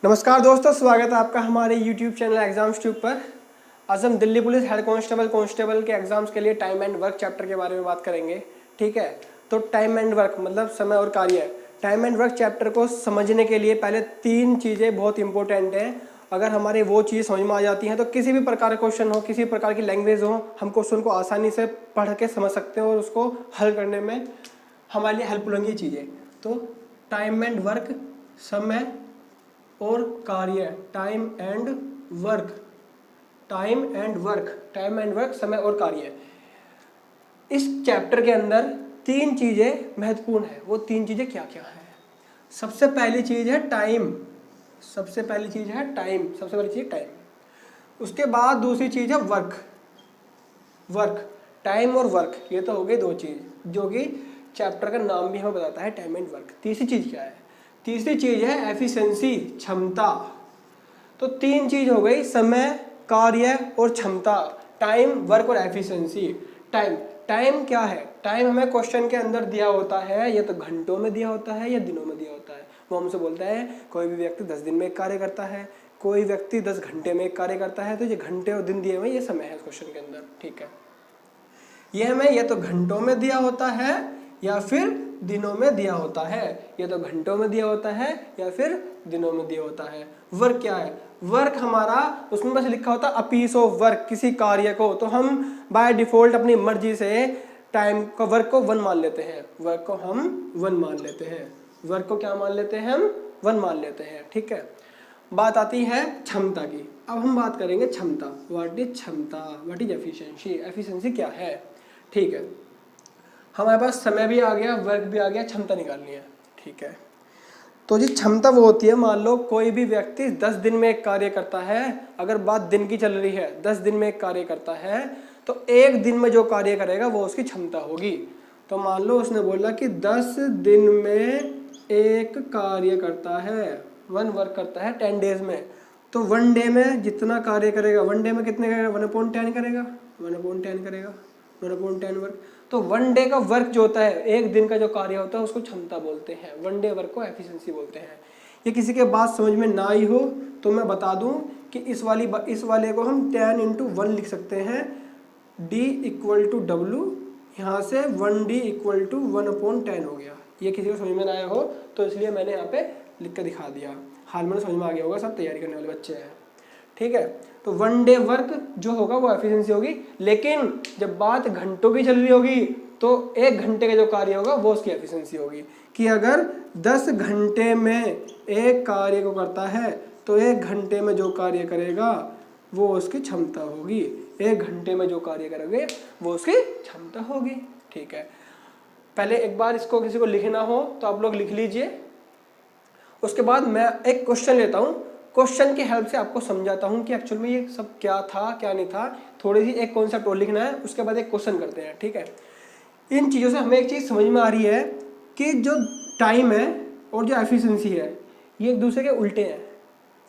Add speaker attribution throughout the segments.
Speaker 1: नमस्कार दोस्तों, स्वागत है आपका हमारे YouTube चैनल एग्जाम्स ट्यूब पर। आज हम दिल्ली पुलिस हेड कांस्टेबल के एग्जाम्स के लिए टाइम एंड वर्क चैप्टर के बारे में बात करेंगे। ठीक है, तो टाइम एंड वर्क मतलब समय और कार्य। टाइम एंड वर्क चैप्टर को समझने के लिए पहले 3 चीज़ें बहुत इंपॉर्टेंट हैं। अगर हमारे वो चीज़ समझ में आ जाती हैं तो किसी भी प्रकार का क्वेश्चन हो, किसी प्रकार की लैंग्वेज हो, हम क्वेश्चन को आसानी से पढ़ के समझ सकते हैं और उसको हल करने में हमारे लिए हेल्पफुल होंगी चीज़ें। तो टाइम एंड वर्क, समय और कार्य, टाइम एंड वर्क, समय और कार्य। इस चैप्टर के अंदर 3 चीजें महत्वपूर्ण है। वो 3 चीजें क्या क्या है? सबसे पहली चीज है टाइम। उसके बाद दूसरी चीज है वर्क। टाइम और वर्क, ये तो हो गई 2 चीज जो कि चैप्टर का नाम भी हमें बताता है, टाइम एंड वर्क। तीसरी चीज क्या है? तीसरी चीज है एफिशिएंसी, क्षमता। तो 3 चीज हो गई, समय, कार्य और क्षमता। टाइम, वर्क और एफिशिएंसी। टाइम क्या है? टाइम हमें क्वेश्चन के अंदर दिया होता है, या तो घंटों में दिया होता है या दिनों में दिया होता है। वो हमसे बोलता है कोई भी व्यक्ति 10 दिन में एक कार्य करता है, कोई व्यक्ति 10 घंटे में एक कार्य करता है। तो ये घंटे और दिन दिए हुए, ये समय है क्वेश्चन के अंदर। ठीक है, ये हमें या तो घंटों में दिया होता है या फिर दिनों में दिया होता है। या तो घंटों में दिया होता है या फिर दिनों में दिया होता है। वर्क क्या है? वर्क हमारा, उसमें बस लिखा होता है अ पीस ऑफ वर्क, किसी कार्य को। तो हम बाय डिफॉल्ट अपनी मर्जी से टाइम का वर्क को 1 मान लेते हैं। वर्क को क्या मान लेते हैं? हम 1 मान लेते हैं। ठीक है, बात आती है क्षमता की। अब हम बात करेंगे क्षमता। व्हाट इज क्षमता? What is efficiency? एफिशिएंसी क्या है? ठीक है, हमारे पास समय भी आ गया, वर्क भी आ गया, क्षमता निकालनी है। ठीक है, तो जी क्षमता वो होती है, मान लो कोई भी व्यक्ति 10 दिन में एक कार्य करता है। अगर बात दिन की चल रही है, 10 दिन में एक कार्य करता है, तो 1 दिन में जो कार्य करेगा वो उसकी क्षमता होगी। तो मान लो उसने बोला कि 10 दिन में एक कार्य करता है, 1 वर्क करता है 10 डेज में। तो 1 डे में जितना कार्य करेगा, 1 डे में कितने करेगा? 1/10 करेगा, 1/10 वर्क। तो 1 डे का वर्क जो होता है, 1 दिन का जो कार्य होता है, उसको क्षमता बोलते हैं। 1 डे वर्क को एफिशिएंसी बोलते हैं। ये किसी के बात समझ में ना आई हो तो मैं बता दूं कि इस वाले को हम 10 × 1 लिख सकते हैं। D = W, यहाँ से 1D = 1/10 हो गया। ये किसी को समझ में ना आया हो तो इसलिए मैंने यहाँ पे लिख कर दिखा दिया। हाल में समझ में आ गया होगा, सब तैयारी करने वाले बच्चे हैं। ठीक है, तो 1 डे वर्क जो होगा वो एफिशिएंसी होगी। लेकिन जब बात घंटों की चल रही होगी तो 1 घंटे का जो कार्य होगा वो उसकी एफिशिएंसी होगी। कि अगर 10 घंटे में एक कार्य को करता है तो 1 घंटे में जो कार्य करेगा वो उसकी क्षमता होगी। 1 घंटे में जो कार्य करोगे वो उसकी क्षमता होगी। ठीक है, पहले एक बार इसको किसी को लिखना हो तो आप लोग लिख लीजिए। उसके बाद मैं एक क्वेश्चन लेता हूँ, क्वेश्चन की हेल्प से आपको समझाता हूँ कि एक्चुअल में ये सब क्या था क्या नहीं था। थोड़ी सी एक कॉन्सेप्ट और लिखना है, उसके बाद एक क्वेश्चन करते हैं। ठीक है, इन चीज़ों से हमें एक चीज़ समझ में आ रही है कि जो टाइम है और जो एफिशिएंसी है ये एक दूसरे के उल्टे हैं।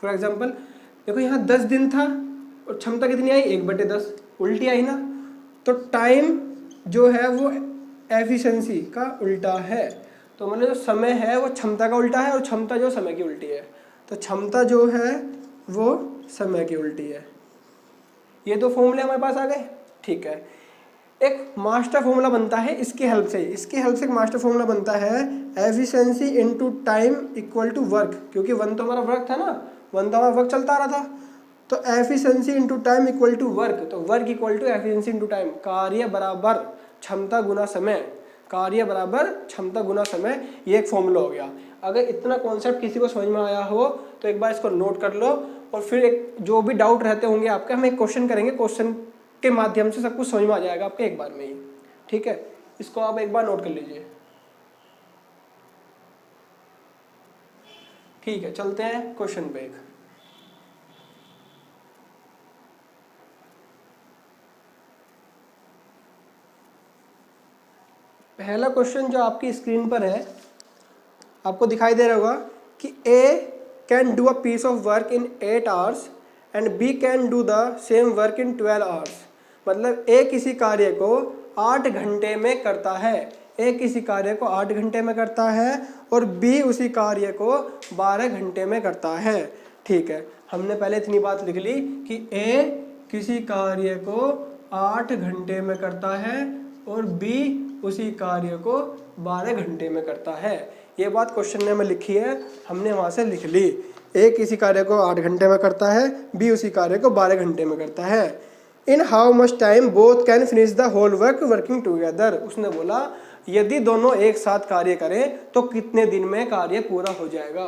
Speaker 1: फॉर एग्जांपल देखो, यहाँ 10 दिन था और क्षमता कितनी आई? 1/10, उल्टी आई ना। तो टाइम जो है वो एफिशिएंसी का उल्टा है। तो मतलब जो समय है वो क्षमता का उल्टा है और क्षमता जो समय की उल्टी है। तो क्षमता जो है वो समय की उल्टी है। ये 2 फॉर्मूले हमारे पास आ गए। ठीक है, एक मास्टर फॉर्मूला बनता है इसकी हेल्प से एक मास्टर फॉर्मूला बनता है एफिशिएंसी × टाइम = वर्क। क्योंकि 1 तो हमारा वर्क था ना, 1 तो हमारा वर्क चलता आ रहा था। तो एफिशिएंसी × टाइम = वर्क। तो वर्क = एफिशिएंसी × टाइम। कार्य बराबर क्षमता गुना समय। ये एक फॉर्मूला हो गया। अगर इतना कॉन्सेप्ट किसी को समझ में आया हो तो एक बार इसको नोट कर लो, और फिर एक जो भी डाउट रहते होंगे आपके, हम एक क्वेश्चन करेंगे, क्वेश्चन के माध्यम से सब कुछ समझ में आ जाएगा आपके एक बार में ही। ठीक है, इसको आप एक बार नोट कर लीजिए। ठीक है, चलते हैं क्वेश्चन पे। एक पहला क्वेश्चन जो आपकी स्क्रीन पर है, आपको दिखाई दे रहा होगा कि A can do a piece of work in 8 hours and B can do the same work in 12 hours। मतलब A किसी कार्य को 8 घंटे में करता है, ए किसी कार्य को 8 घंटे में करता है और बी उसी कार्य को 12 घंटे में करता है। ठीक है, हमने पहले इतनी बात लिख ली कि ए किसी कार्य को 8 घंटे में करता है और बी उसी कार्य को 12 घंटे में करता है। ये बात क्वेश्चन में लिखी है, हमने वहाँ से लिख ली। ए किसी कार्य को 8 घंटे में करता है, बी उसी कार्य को 12 घंटे में करता है। In how much time both can finish the whole work working together. उसने बोला यदि दोनों एक साथ कार्य करें तो कितने दिन में कार्य पूरा हो जाएगा।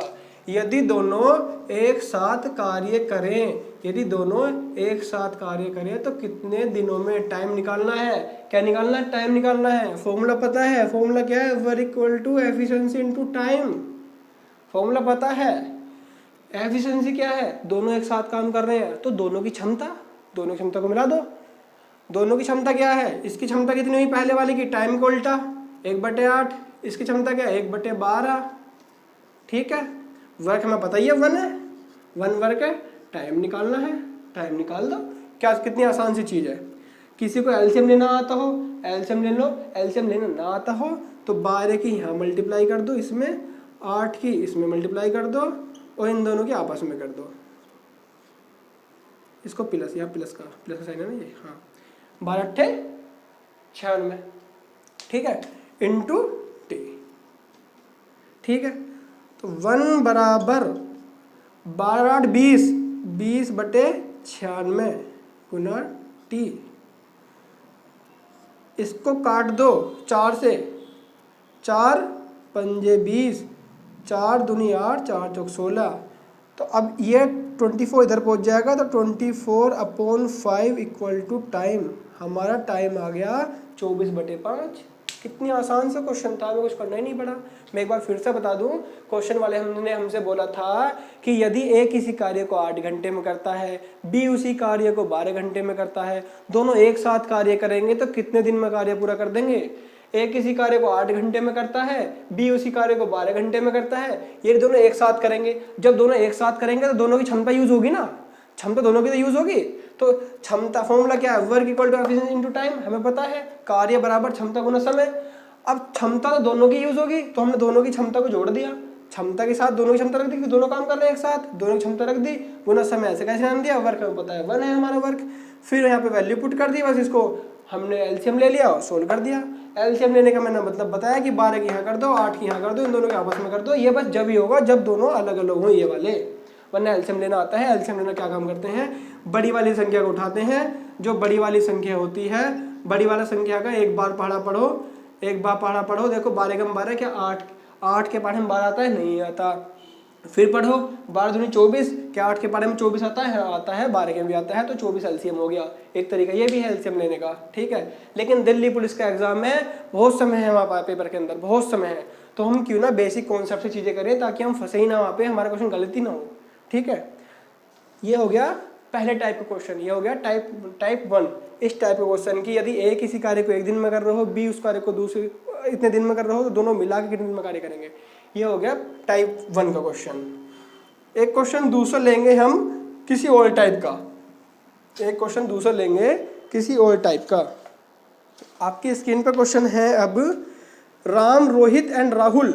Speaker 1: यदि दोनों एक साथ कार्य करें, यदि दोनों एक साथ कार्य करें तो कितने दिनों में टाइम निकालना है। क्या निकालना है? टाइम निकालना है। फॉर्मूला पता है? फॉर्मूला क्या है? Work equal to efficiency into time. Formula पता है? एफिशिएंसी क्या है? दोनों एक साथ काम कर रहे हैं तो दोनों की क्षमता, दोनों की क्षमता को मिला दो। दोनों की क्षमता क्या है? इसकी क्षमता कितनी हुई पहले वाले की? टाइम को उल्टा 1/8। इसकी क्षमता क्या है? 1/12। ठीक है, वर्क हमें पता ही है 1 है, 1 वर्क है। टाइम निकालना है, टाइम निकाल दो। क्या कितनी आसान सी चीज़ है। किसी को एलसीएम लेना आता हो, एलसीएम ले लो। एलसीएम लेना ना आता हो तो 12 की यहाँ मल्टीप्लाई कर दो, इसमें 8 की इसमें मल्टीप्लाई कर दो और इन दोनों की आपस में कर दो। इसको प्लस, यहाँ प्लस का साइन है ना ये, हाँ। 12 × 96। ठीक है, इंटू टी। ठीक है, तो 1 बराबर 12 8 20, 20/96 गुना टी। इसको काट दो 4 से, 4 पंजे 20, 4 दूनी 8, 4 चौक 16। तो अब ये 24 इधर पहुंच जाएगा तो 24/5 इक्वल टू टाइम। हमारा टाइम आ गया 24/5। कितनी आसान सा क्वेश्चन था, हमें कुछ करना ही नहीं पड़ा। मैं एक बार फिर से बता दूं, क्वेश्चन वाले हमने हमसे बोला था कि यदि ए किसी कार्य को 8 घंटे में करता है, बी उसी कार्य को 12 घंटे में करता है, दोनों एक साथ कार्य करेंगे तो कितने दिन में कार्य पूरा कर देंगे। ए किसी कार्य को 8 घंटे में करता है, बी उसी कार्य को 12 घंटे में करता है। ये दोनों एक साथ करेंगे। जब दोनों एक साथ करेंगे तो दोनों की क्षमता यूज होगी ना, क्षमता दोनों की तो यूज होगी। तो क्षमता फॉर्मूला क्या है? Work equal to efficiency into time. हमें पता है कार्य बराबर क्षमता गुना समय। अब क्षमता तो दोनों की यूज होगी तो हमने दोनों की क्षमता को जोड़ दिया, क्षमता के साथ दोनों की क्षमता रख दी, दोनों काम कर रहे हैं एक साथ, दोनों की क्षमता रख दी, गुना समय। ऐसे कैसे नाम दिया? वर्क हमें पता है 1 है हमारा वर्क। फिर यहाँ पे वैल्यू पुट कर दी, बस इसको हमने एलसीएम ले लिया और सोल्व कर दिया। एलसीएम लेने का मैंने मतलब बताया कि 12 की यहाँ कर दो, 8 की यहाँ कर दो, इन दोनों के आपस में कर दो। ये बस जब ही होगा जब दोनों अलग अलग हों ये वाले, वरना एलसीएम लेना आता है। एलसीएम लेना क्या काम करते हैं? बड़ी वाली संख्या को उठाते हैं। जो बड़ी वाली संख्या होती है, बड़ी वाला संख्या का एक बार पढ़ा पढ़ो, एक बार पढ़ा पढ़ो। देखो 12 कम 12 क्या 8, 8 के पढ़े में 12 आता है? नहीं आता। फिर पढ़ो 12 दूनी 24, क्या 8 के पढ़े में 24 आता है? आता है। 12 के भी आता है, तो 24 एलसीएम हो गया। एक तरीका ये भी है एलसीएम लेने का। ठीक है, लेकिन दिल्ली पुलिस का एग्जाम में बहुत समय है, वहाँ पर पेपर के अंदर बहुत समय है, तो हम क्यों ना बेसिक कॉन्सेप्ट से चीज़ें करें ताकि हम फंसे ही ना वहाँ पे, हमारा क्वेश्चन गलत ही ना हो। ठीक है, ये हो गया पहले टाइप का क्वेश्चन। ये हो गया टाइप 1। इस टाइप के क्वेश्चन की यदि ए किसी कार्य को 1 दिन में कर रहे हो, बी उस कार्य को दूसरे इतने दिन में कर रहे हो, तो दोनों मिला के कितने दिन में कार्य करेंगे। ये हो गया टाइप 1 का क्वेश्चन। एक क्वेश्चन दूसरा लेंगे हम किसी और टाइप का, एक क्वेश्चन दूसरा लेंगे किसी और टाइप का। आपकी स्क्रीन पर क्वेश्चन है अब, Ram, Rohit and Rahul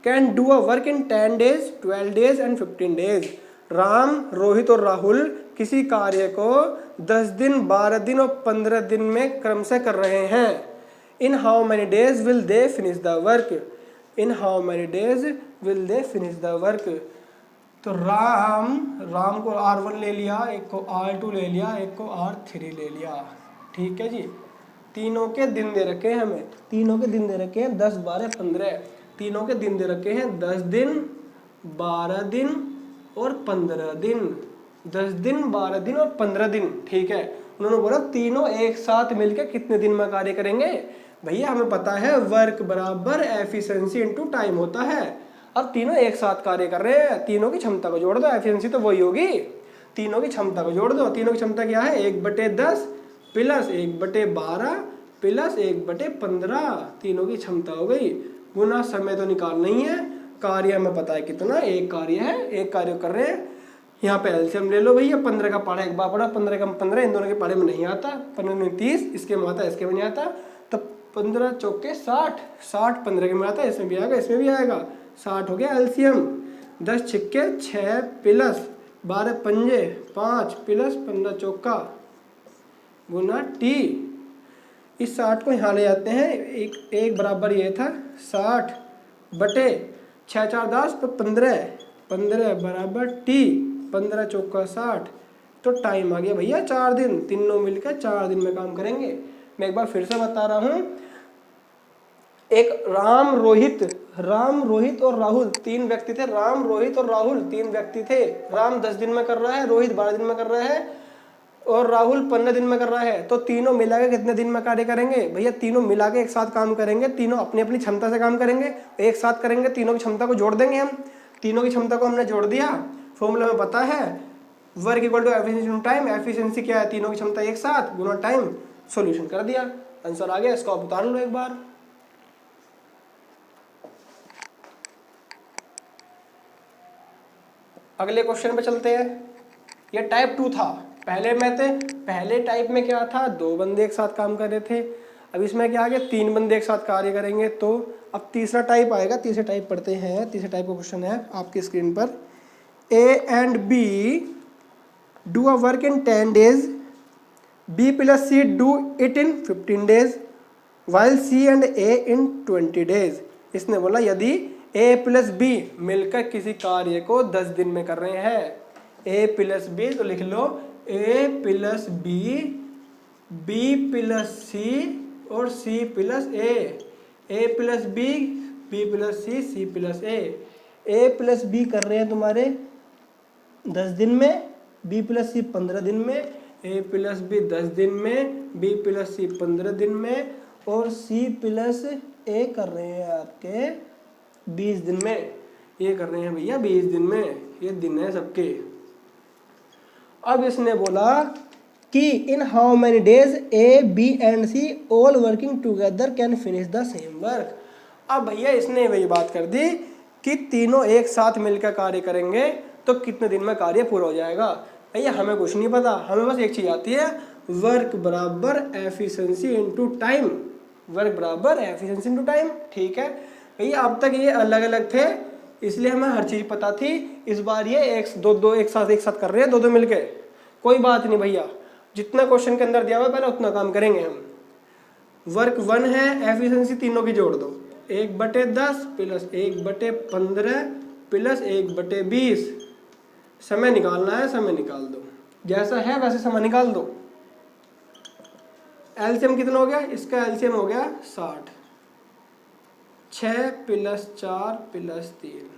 Speaker 1: can do a work in 10 days, 12 days and 15 days। Ram, Rohit और राहुल किसी कार्य को 10 दिन, 12 दिन और 15 दिन में क्रमशः कर रहे हैं। In how many days will they finish the work. In how many days will they finish the work. तो राम को R1 ले लिया, एक को R2 ले लिया, एक को R3 ले लिया। ठीक है जी, तीनों के दिन दे रखे हैं हमें, तीनों के दिन दे रखे हैं 10, 12, 15। तीनों के दिन दे रखे हैं 10 दिन, 12 दिन और 15 दिन। 10 दिन, 12 दिन और 15 दिन। ठीक है, उन्होंने बोला तीनों एक साथ मिलकर कितने दिन में कार्य करेंगे। भैया हमें पता है वर्क बराबर एफिशिएंसी इनटू टाइम होता है। अब तीनों एक साथ कार्य कर रहे हैं, तीनों की क्षमता को जोड़ दो, एफिशिएंसी तो वही होगी। तीनों की क्षमता को जोड़ दो। तीनों की क्षमता क्या है? 1/10 प्लस 1/12 प्लस 1/15। तीनों की क्षमता हो गई। गुना समय तो निकालना ही है, कार्य हमें पता है कितना, एक कार्य है, एक कार्य कर रहे हैं। यहाँ पे एलसीएम ले लो भैया, 15 का पढ़ा एक बार पढ़ा, 15 कम 15, इन दोनों के पढ़े में नहीं आता, 15 में 30, इसके में आता है, इसके में नहीं आता, तो 15 चौके 60, 60 15 के में आता है, इसमें भी आएगा इसमें भी आएगा, 60 हो गया एलसीएम। 10 छिक्के 6 प्लस 12 पंजे 5 प्लस 15 चौका गुना टी। इस 60 को यहाँ ले जाते हैं, एक बराबर ये था 60 बटे 6 4 10 तो 15, 15 बराबर टी, 15 चौका 60। तो टाइम आ गया भैया 4 दिन, तीनों मिलकर 4 दिन में काम करेंगे। मैं एक बार फिर से बता रहा हूँ, एक राम रोहित और राहुल 3 व्यक्ति थे। राम रोहित और राहुल 3 व्यक्ति थे। राम 10 दिन में कर रहा है, रोहित 12 दिन में कर रहा है और राहुल 15 दिन में कर रहा है। तो तीनों मिला के कितने दिन में कार्य करेंगे भैया? तीनों मिला के एक साथ काम करेंगे, तीनों अपनी अपनी क्षमता से काम करेंगे, एक साथ करेंगे, तीनों की क्षमता को जोड़ देंगे हम। तीनों की क्षमता को हमने जोड़ दिया, फॉर्मूला में पता है work equal to efficiency time. Efficiency क्या है? तीनों की क्षमता एक साथ गुना टाइम। सॉल्यूशन कर दिया, आंसर आ गया। इसको आप उतार लो एक बार। अगले क्वेश्चन पे चलते हैं। ये टाइप 2 था। पहले टाइप में क्या था? 2 बंदे एक साथ काम कर रहे थे। अब इसमें क्या आ गया? 3 बंदे एक साथ कार्य करेंगे। तो अब तीसरा टाइप आएगा। तीसरा टाइप पढ़ते हैं। तीसरे टाइप का क्वेश्चन है आपकी स्क्रीन पर। A and B do a work in 10 days. B plus C do it in 15 days, while C and A in 20 days. इसने बोला यदि A प्लस B मिलकर किसी कार्य को 10 दिन में कर रहे हैं। A प्लस B, तो लिख लो A plus B, B plus C और C plus A। A plus B, B plus C, C plus A। A plus B कर रहे हैं तुम्हारे 10 दिन में, B प्लस C 15 दिन में, A प्लस B 10 दिन में, B प्लस C 15 दिन में और C प्लस A कर रहे हैं आपके 20 दिन में। ये कर रहे हैं भैया 20 दिन में, ये दिन है सबके। अब इसने बोला कि इन how many days A, B and C all working together can finish the same work. अब भैया इसने वही बात कर दी कि तीनों एक साथ मिलकर कार्य करेंगे तो कितने दिन में कार्य पूरा हो जाएगा। भैया हमें कुछ नहीं पता, हमें बस एक चीज आती है, वर्क बराबर एफिशिएंसी इनटू टाइम। वर्क बराबर एफिशिएंसी इनटू टाइम। ठीक है भैया, अब तक ये अलग अलग थे इसलिए हमें हर चीज पता थी। इस बार ये दो एक साथ कर रहे हैं, दो मिलके। कोई बात नहीं भैया, जितना क्वेश्चन के अंदर दिया हुआ पहले उतना काम करेंगे हम। वर्क 1 है, एफिशिएंसी तीनों की जोड़ दो, 1/10 प्लस 1/15 प्लस 1/20। समय निकालना है, समय निकाल दो, जैसा है वैसे समय निकाल दो। एलसीएम कितना हो गया? इसका एलसीएम हो गया 60। 6 प्लस 4 प्लस 3,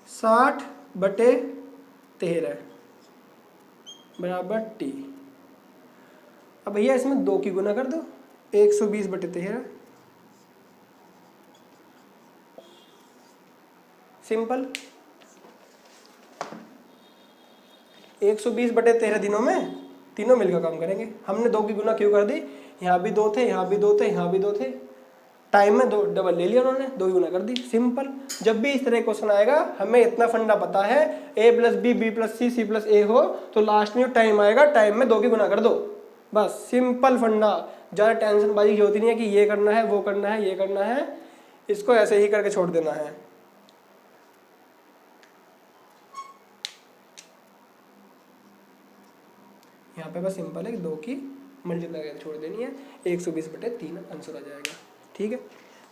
Speaker 1: 60/13 बराबर टी। अब भैया इसमें 2 की गुना कर दो, 120/13। सिंपल। 120/13 दिनों में तीनों मिलकर काम करेंगे। हमने 2 की गुना क्यों कर दी? यहाँ भी 2 थे, यहाँ भी 2 थे, यहाँ भी 2 थे। टाइम में 2 डबल ले लिया उन्होंने, 2 की गुना कर दी। सिंपल। जब भी इस तरह क्वेश्चन आएगा हमें इतना फंडा पता है, A plus B, B plus C, C plus A हो तो लास्ट में जो टाइम आएगा टाइम में 2 की गुना कर दो। बस सिंपल फंडा। ज़्यादा टेंशन बाजी की होती नहीं है कि ये करना है, वो करना है, ये करना है। इसको ऐसे ही करके छोड़ देना है। यहाँ पे बस सिंपल है कि 2 की मल्टीप्लाई करके छोड़ देनी है, 120/3 आंसर आ जाएगा। ठीक है,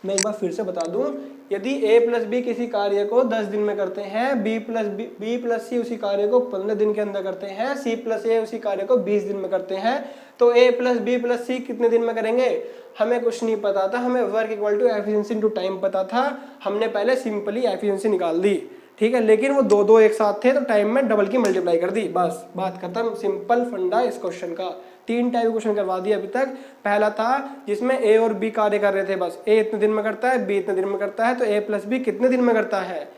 Speaker 1: मैं एक बार फिर से बता दूं, यदि A प्लस B किसी कार्य को 10 दिन में करते हैं, B प्लस C उसी कार्य को 15 दिन के अंदर करते हैं, C प्लस A उसी कार्य को 20 दिन में करते हैं, तो A plus B plus C कितने दिन में करेंगे? हमें कुछ नहीं पता था, हमें work equal to efficiency into time पता था। हमने पहले सिंपली एफिशिएंसी निकाल दी। ठीक है, लेकिन वो 2 एक साथ थे तो टाइम में डबल की मल्टीप्लाई कर दी। बस बात खत्म। सिंपल फंडा इस क्वेश्चन का। 3 टाइप क्वेश्चन करवा दिया अभी तक। पहला था जिसमें A और B कार्य कर रहे थे, बस A इतने दिन में करता है, B इतने दिन में करता है, तो A प्लस B कितने दिन में करता है।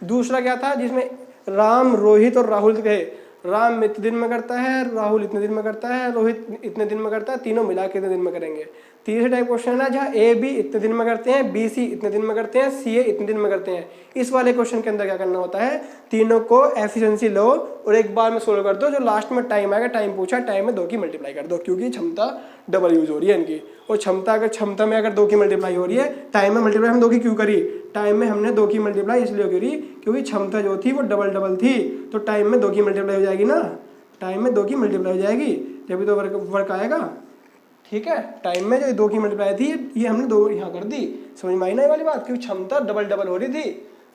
Speaker 1: दूसरा क्या था जिसमें राम रोहित और राहुल थे। राम इतने दिन में करता है, राहुल इतने दिन में करता है, रोहित इतने दिन में करता है, तीनों मिला के इतने दिन में करेंगे। तीसरे टाइप क्वेश्चन है जहाँ ए बी इतने दिन में करते हैं, बी सी इतने दिन में करते हैं, सी ए इतने दिन में करते हैं। इस वाले क्वेश्चन के अंदर क्या करना होता है, तीनों को एफिशिएंसी लो और एक बार में सोल्व कर दो। जो लास्ट में टाइम आएगा, टाइम पूछा, टाइम में 2 की मल्टीप्लाई कर दो, क्योंकि क्षमता डबल यूज हो रही है इनकी। और क्षमता में अगर 2 की मल्टीप्लाई हो रही है, टाइम में मल्टीप्लाई हम 2 की क्यों करी, टाइम में हमने 2 की मल्टीप्लाई इसलिए करी क्योंकि क्षमता जो थी वो डबल थी, तो टाइम में 2 की मल्टीप्लाई हो जाएगी ना, टाइम में 2 की मल्टीप्लाई हो जाएगी, जब तो वर्क आएगा। ठीक है, टाइम में जो 2 की मल्टीप्लाई थी ये हमने 2 यहाँ कर दी। समझ में आई ना ये वाली बात, क्योंकि क्षमता डबल हो रही थी,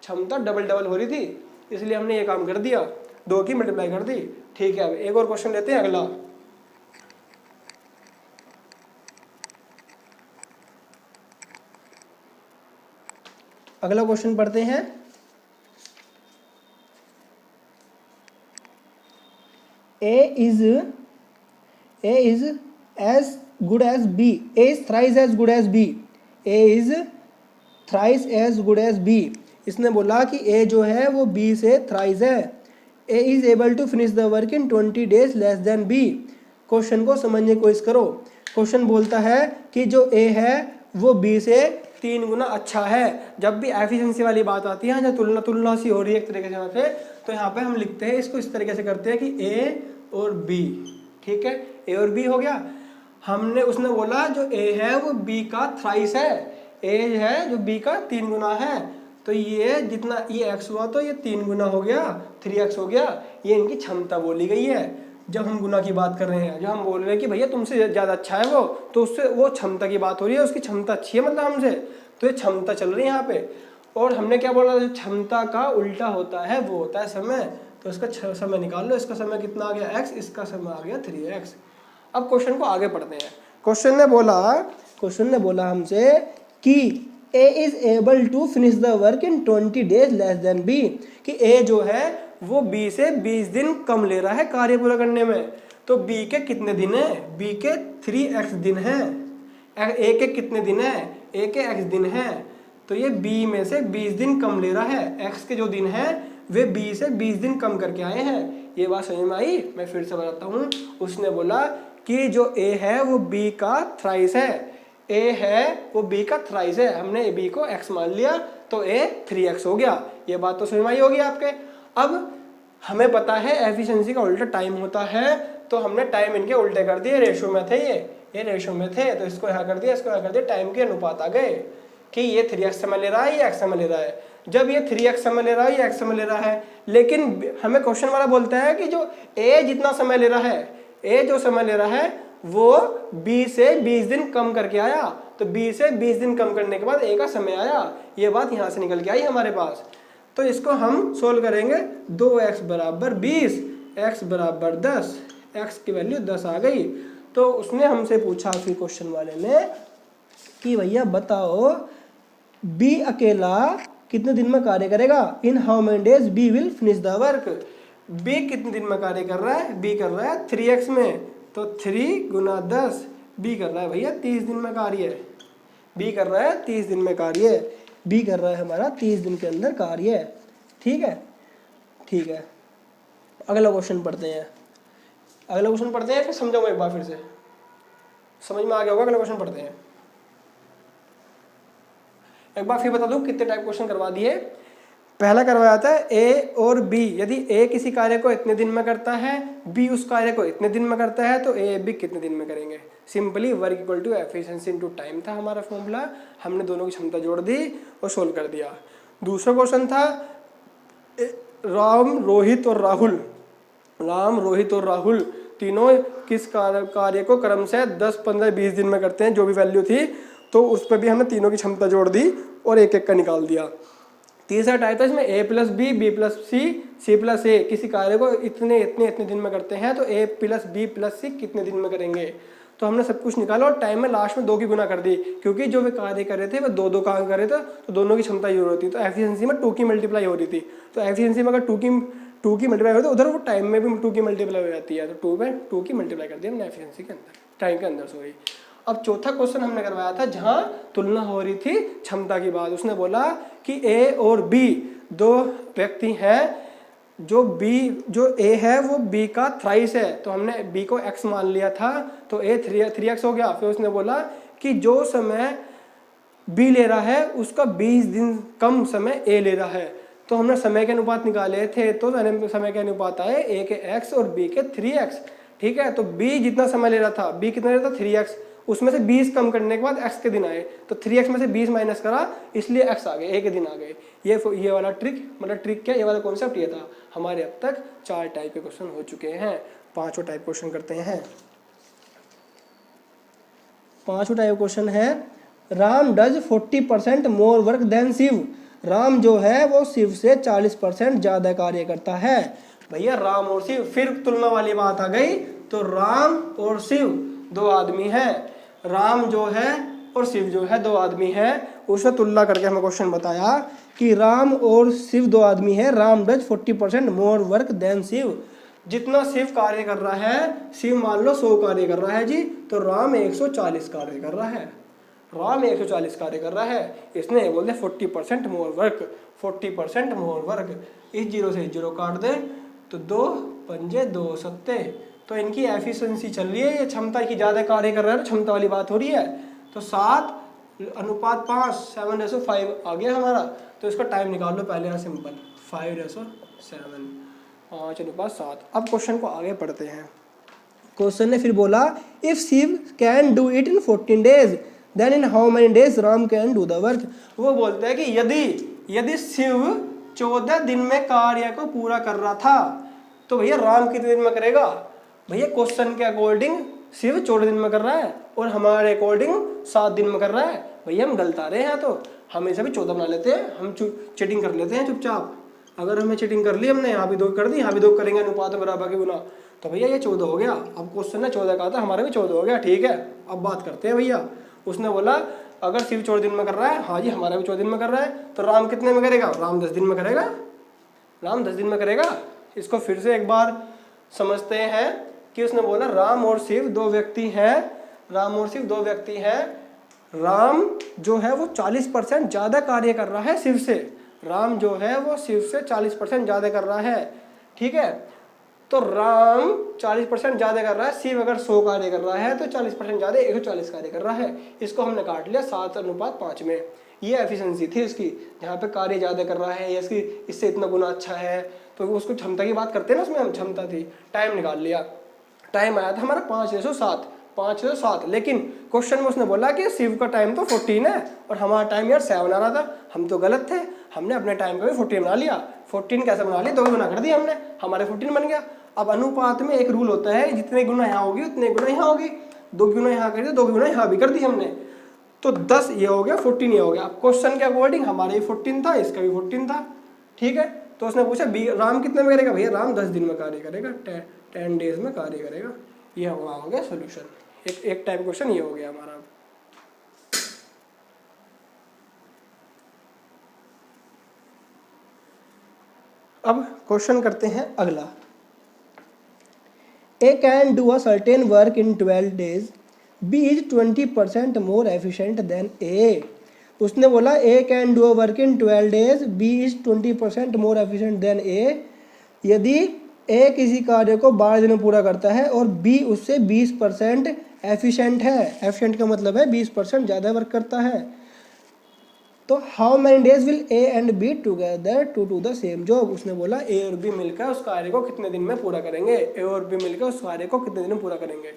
Speaker 1: क्षमता डबल हो रही थी, इसलिए हमने ये काम कर दिया, 2 की मल्टीप्लाई कर दी। ठीक है, अब एक और क्वेश्चन लेते हैं अगला। अगला क्वेश्चन पढ़ते हैं। A is as good as B. A is thrice as good as B. A is thrice as good as B. इसने बोला कि A जो है वो B से thrice है। A is able to finish the work in 20 days less than B. Question को समझने की कोशिश करो। क्वेश्चन बोलता है कि जो A है वो B से 3 गुना अच्छा है। जब भी एफिशिएंसी वाली बात आती है, जब तुलना सी हो रही है एक तरीके से यहाँ पे, तो यहाँ पे हम लिखते हैं इसको इस तरीके से करते हैं कि A और B। ठीक है, A और B हो गया। हमने उसने बोला जो A है वो B का थ्राइस है, A है जो B का 3 गुना है, तो ये जितना ये x हुआ तो ये 3 गुना हो गया, 3x हो गया। ये इनकी क्षमता बोली गई है। जब हम गुना की बात कर रहे हैं, जब हम बोल रहे हैं कि भैया तुमसे ज़्यादा अच्छा है वो, तो उससे वो क्षमता की बात हो रही है, उसकी क्षमता अच्छी है मतलब हमसे, तो ये क्षमता चल रही है यहाँ पे। और हमने क्या बोला, जो क्षमता का उल्टा होता है वो होता है समय, तो इसका समय निकाल लो। इसका समय कितना आ गया x, इसका समय आ गया 3x। अब क्वेश्चन को आगे पढ़ते हैं। क्वेश्चन ने बोला हमसे कि A is able to finish the work in 20 days less than B, कि A जो है वो B से 20 दिन कम ले रहा है कार्य पूरा करने में। तो B के कितने दिन है, B के 3x दिन है। A के कितने दिन है, A के x दिन है, तो ये B में से 20 दिन कम ले रहा है। x के जो दिन है वे B से 20 दिन कम करके आए हैं। ये बात समझ में आई? मैं फिर से बताता हूँ। उसने बोला कि जो A है वो B का थ्राइस है, A है वो B का थ्राइस है। हमने B को x मान लिया तो A 3x हो गया। ये बात तो समझ में आई होगी आपके। अब हमें पता है एफिशिएंसी का उल्टा टाइम होता है, तो हमने टाइम इनके उल्टे कर दिए। रेशो में थे ये रेशो में थे, तो इसको यहाँ कर दिया, इसको यहाँ कर दिया, टाइम के अनुपात आ गए कि ये 3x समय ले रहा है, ये x समय ले रहा है। जब ये 3x समय ले रहा है, ये x समय ले रहा है, लेकिन हमें क्वेश्चन वाला बोलता है कि जो A जितना समय ले रहा है, A जो समय ले रहा है वो B से 20 दिन कम करके आया, तो B से 20 दिन कम करने के बाद A का समय आया। ये बात यहाँ से निकल के आई हमारे पास। तो इसको हम सोल्व करेंगे। 2x बराबर 20, x बराबर 10, x की वैल्यू 10 आ गई। तो उसने हमसे पूछा फिर क्वेश्चन वाले ने कि भैया बताओ B अकेला कितने दिन में कार्य करेगा, इन how many days B will finish the work. B कितने दिन में कार्य कर रहा है, B कर रहा है 3x में, तो 3 गुना 10, B कर रहा है भैया 30 दिन में कार्य, B कर रहा है 30 दिन में कार्य, B कर रहा है हमारा 30 दिन के अंदर कार्य। ठीक है, ठीक है। अगला क्वेश्चन पढ़ते हैं। फिर समझाऊँ एक बार, फिर से समझ में आ गया होगा। अगला क्वेश्चन पढ़ते हैं। एक बार फिर बता दूं कितने टाइप क्वेश्चन करवा दिए। पहला करवाया था A और B, यदि A किसी कार्य को इतने दिन में करता है, B उस कार्य को इतने दिन में करता है, तो A B कितने दिन में करेंगे। Simply work equal to efficiency into time था हमारा फॉर्मूला। हमने दोनों की क्षमता जोड़ दी और सोल्व कर दिया। दूसरा क्वेश्चन था राम रोहित और राहुल तीनों किस कार्य को क्रमशः 10 15 20 दिन में करते हैं, जो भी वैल्यू थी, तो उस पर भी हमने तीनों की क्षमता जोड़ दी और एक एक का निकाल दिया। तीसरा टाइप है इसमें A plus B, B plus C, C plus A किसी कार्य को इतने दिन में करते हैं, तो A plus B plus C कितने दिन में करेंगे। तो हमने सब कुछ निकाला और टाइम में लास्ट में 2 की गुना कर दी, क्योंकि जो वे कार्य कर रहे थे वो 2 काम कर रहे थे, तो दोनों की क्षमता यूज होती है। तो एफिशिएंसी में 2 की मल्टीप्लाई हो रही थी, तो एफिशिएंसी में अगर 2 की मल्टीप्लाई होती है, उधर वो टाइम में भी 2 की मल्टीप्लाई हो जाती है, तो 2 की मल्टीप्लाई कर दी हमने एफिशिएंसी के अंदर, टाइम के अंदर। सॉरी। अब चौथा क्वेश्चन हमने करवाया था जहां तुलना हो रही थी क्षमता की बात। उसने बोला कि A और B 2 व्यक्ति हैं, जो ए है वो बी का थ्राइस है, तो हमने बी को एक्स मान लिया था, तो ए 3x हो गया। फिर उसने बोला कि जो समय बी ले रहा है उसका 20 दिन कम समय ए ले रहा है, तो हमने समय के अनुपात निकाले थे, तो समय के अनुपात आए ए के x और बी के 3x। ठीक है, तो बी जितना समय ले रहा था, बी कितना ले रहा था 3x, उसमें से 20 कम करने के बाद x के दिन आए, तो 3x में से 20 माइनस करा, इसलिए x आ गए, ए के दिन आ गए। ये वाला ट्रिक, मतलब ट्रिक क्या, ये वाला कॉन्सेप्ट ये था। हमारे अब तक 4 टाइप के क्वेश्चन हो चुके हैं। 5वां टाइप क्वेश्चन करते हैं। 5वां टाइप क्वेश्चन है, Ram does 40% more work than Shiv. Ram जो है वो शिव से 40% ज्यादा कार्य करता है। भैया राम और शिव, फिर तुलना वाली बात आ गई, तो राम और शिव 2 आदमी हैं। राम जो है और शिव जो है 2 आदमी हैं। उसने तुलना करके हमें क्वेश्चन बताया कि राम और शिव 2 आदमी हैं। Ram does 40% more work than Shiv. जितना शिव कार्य कर रहा है, शिव मान लो 100 कार्य कर रहा है जी, तो राम 140 कार्य कर रहा है। राम 140 कार्य कर रहा है। इसने बोल दिया 40% मोर वर्क, 40% मोर वर्क। इस 0 से 0 काट दे, तो 2 पंजे 2 सत्ते, तो इनकी एफिशिएंसी चल रही है, ये क्षमता की ज़्यादा कार्य कर रहा है, क्षमता वाली बात हो रही है। तो 7:5, 7:5 आ गया हमारा। तो इसका टाइम निकाल लो पहले, यहाँ सिंपल 5:7, 5:7। अब क्वेश्चन को आगे पढ़ते हैं। क्वेश्चन ने फिर बोला, if Shiv can do it in 14 days, then in how many days Ram can do the work. वो बोलते हैं कि यदि शिव 14 दिन में कार्य को पूरा कर रहा था, तो भैया राम कितने दिन में करेगा। भैया क्वेश्चन के अकॉर्डिंग शिव 14 दिन में कर रहा है और हमारे अकॉर्डिंग 7 दिन में कर रहा है। भैया हम गलत आ रहे हैं, तो हम इसे भी 14 बना लेते हैं, हम चीटिंग कर लेते हैं चुपचाप। अगर हमें चीटिंग कर ली हमने, यहाँ भी 2 कर दी, यहाँ भी 2 करेंगे, अनुपात बराबर के गुना, तो भैया ये 14 हो गया। अब क्वेश्चन ने 14 कहा था, हमारा भी 14 हो गया। ठीक है, अब बात करते हैं भैया। उसने बोला अगर शिव 14 दिन में कर रहा है, हाँ जी हमारा भी 14 दिन में कर रहा है, तो राम कितने में करेगा। राम 10 दिन में करेगा। राम 10 दिन में करेगा। इसको फिर से एक बार समझते हैं कि उसने बोला राम और शिव 2 व्यक्ति हैं। राम और शिव 2 व्यक्ति हैं। राम जो है वो 40% ज़्यादा कार्य कर रहा है शिव से। राम जो है वो शिव से 40% ज़्यादा कर रहा है। ठीक है, तो राम 40% ज़्यादा कर रहा है, शिव अगर 100 कार्य कर रहा है तो 40% ज़्यादा 140 कार्य कर रहा है। इसको हमने काट लिया 7:5 में। ये एफिशिएंसी थी इसकी, जहाँ पे कार्य ज़्यादा कर रहा है या इसकी इससे इतना गुना अच्छा है, तो उसको क्षमता की बात करते हैं ना, उसमें हम क्षमता थी। टाइम निकाल लिया, टाइम आया था हमारा 5:7, लेकिन क्वेश्चन में उसने बोला कि शिव का टाइम तो 14 है और हमारा टाइम यार 7 आ रहा था। हम तो गलत थे, हमने अपने टाइम का भी 14 बना लिया। 14 कैसे बना लिया, 2 गुना कर दिया हमने, हमारे 14 बन गया। अब अनुपात में एक रूल होता है, जितने गुना यहाँ होगी उतने गुना यहाँ होगी। 2 गुना यहाँ कर दिया, 2 गुना यहाँ भी कर दी हमने, तो 10 ये हो गया, 14 ये हो गया। अब क्वेश्चन के अकॉर्डिंग हमारा भी 14 था, इसका भी 14 था। ठीक है, तो उसने पूछा राम कितने में करेगा। भैया राम 10 दिन में कार्य करेगा, 10 डेज में कार्य करेगा। ये हो गया सोल्यूशन। एक टाइप क्वेश्चन ये हो गया हमारा। अब क्वेश्चन करते हैं अगला। A can do a certain work in 12 days. B is 20% more efficient than A. उसने बोला A can do a work in 12 days. B is 20% more efficient than A. यदि A किसी कार्य को 12 दिन में पूरा करता है और B उससे 20% एफिशिएंट है। एफिशिएंट का मतलब है 20% ज़्यादा वर्क करता है। तो how many days will A and B together to do the same job. उसने बोला ए और बी मिलकर उस कार्य को कितने दिन में पूरा करेंगे। ए और बी मिलकर उस कार्य को कितने दिन में पूरा करेंगे।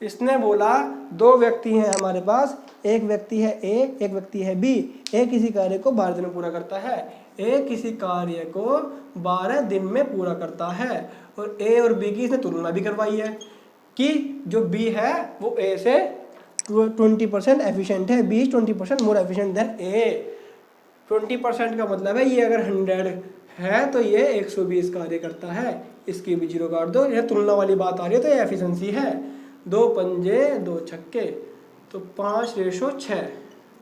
Speaker 1: इसने बोला 2 व्यक्ति हैं हमारे पास, एक व्यक्ति है ए, एक व्यक्ति है बी। ए किसी कार्य को 12 दिन में पूरा करता है। ए किसी कार्य को 12 दिन में पूरा करता है और ए और बी की इसने तुलना भी करवाई है कि जो बी है वो ए से 20% एफिशिएंट है। बी 20% मोर एफिशिएंट देन ए। 20% का मतलब है ये अगर 100 है तो ये 120 कार्य करता है। इसकी भी 0 काट दो, यह तुलना वाली बात आ रही है तो ये एफिशिएंसी है। 2 पंजे 2 छक्के, तो 5:6।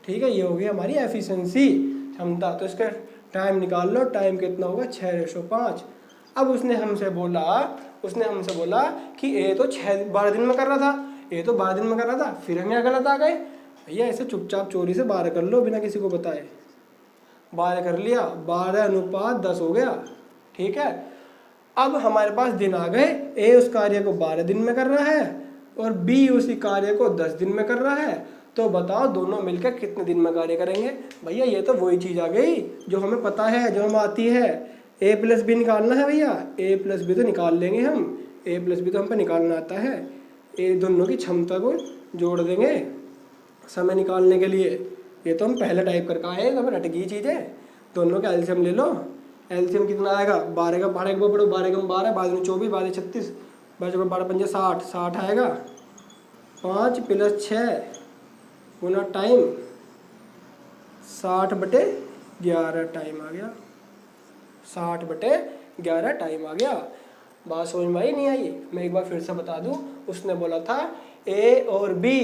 Speaker 1: ठीक है, ये हो गई हमारी एफिशिएंसी, क्षमता। तो इसका टाइम निकाल लो, टाइम कितना होगा 6:5। अब उसने हमसे बोला कि ए तो 12 दिन में कर रहा था, ये तो 12 दिन में कर रहा था, फिर हम यहाँ गलत आ गए। भैया ऐसे चुपचाप चोरी से 12 कर लो बिना किसी को बताए। 12 कर लिया, 12:10 हो गया। ठीक है, अब हमारे पास दिन आ गए, ए उस कार्य को 12 दिन में कर रहा है और बी उसी कार्य को 10 दिन में कर रहा है, तो बताओ दोनों मिलकर कितने दिन में कार्य करेंगे। भैया ये तो वही चीज़ आ गई जो हमें पता है, जो हमें आती है। ए प्लस बी निकालना है भैया, ए प्लस बी तो निकाल लेंगे हम, ए प्लस बी तो हम पे निकालना आता है। ए दोनों की क्षमता को जोड़ देंगे समय निकालने के लिए। ये तो हम पहले टाइप करके आए, तो रट गई चीज़ें। दोनों का एलसीएम ले लो, एलसीएम कितना आएगा, 12 का पढ़े को पढ़ो, 12 कम 12, 12 24, 12 36, 12 12 पंजे 60, 60 आएगा। 5 + 6 गुना टाइम, 60/11 टाइम आ गया, 60/11 टाइम आ गया। बात समझ में आई नहीं आई? मैं एक बार फिर से बता दूं, उसने बोला था ए और बी